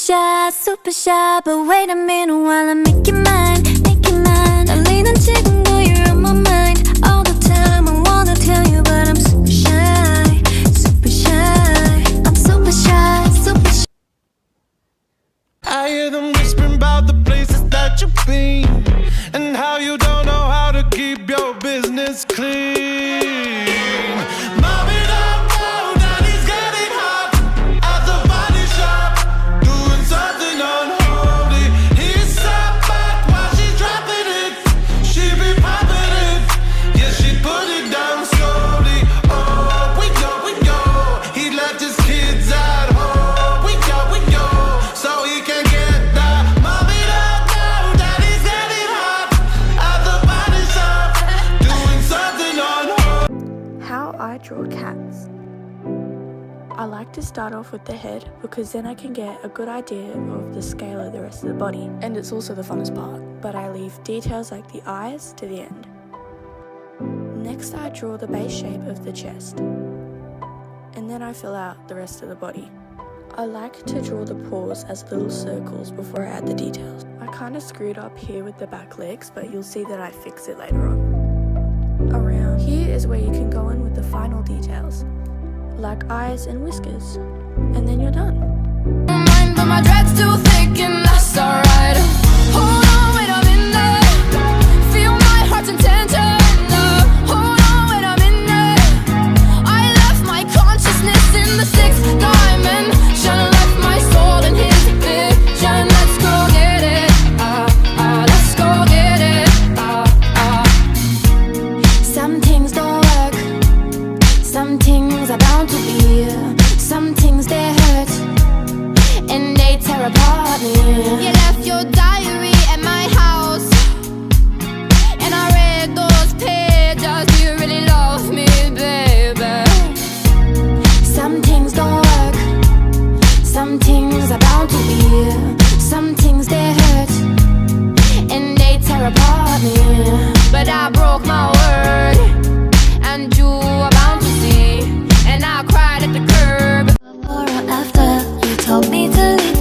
super shy. But wait a minute while I make you mine, make you mine. 떨리는 지금도 you're on my mind all the time. I wanna tell you but I'm super shy, super shy. I'm super shy, super shy. I hear them whispering about the places that you've been and how you don't know how to keep your business clean. Mom, it up now, daddy's getting hot at the body shop, doing something unholy. He's sat back while she's dropping it. She be popping it, yeah, she put it down slowly. Oh, we go. He left his kids at home. We go, so he can get that. Mom, it up now, daddy's getting hot at the body shop, doing something unholy. How I draw cats. I like to start off with the head because then I can get a good idea of the scale of the rest of the body, and it's also the funnest part, but I leave details like the eyes to the end. Next I draw the base shape of the chest, and then I fill out the rest of the body. I like to draw the paws as little circles before I add the details. I kinda screwed up here with the back legs, but you'll see that I fix it later on. Around here is where you can go in with the final details, like eyes and whiskers, and then you're done. Mine, but my dread's too thick and that's alright. Hold on, wait a minute. Feel my heart's intention. Hold on, wait a minute. I left my consciousness in the sixth dimension. Left my soul in his vision. Let's go get it. Let's go get it. Some things don't work. Some things are bound to be. Some things they hurt and they tear apart me. You left your diary at my house, and I read those pages. Do you really love me, baby? Some things don't work. Some things are bound to be. Some things they hurt and they tear apart me. But I broke my word, and you are bound to see. And I cried at the curb. Before or after you told me to leave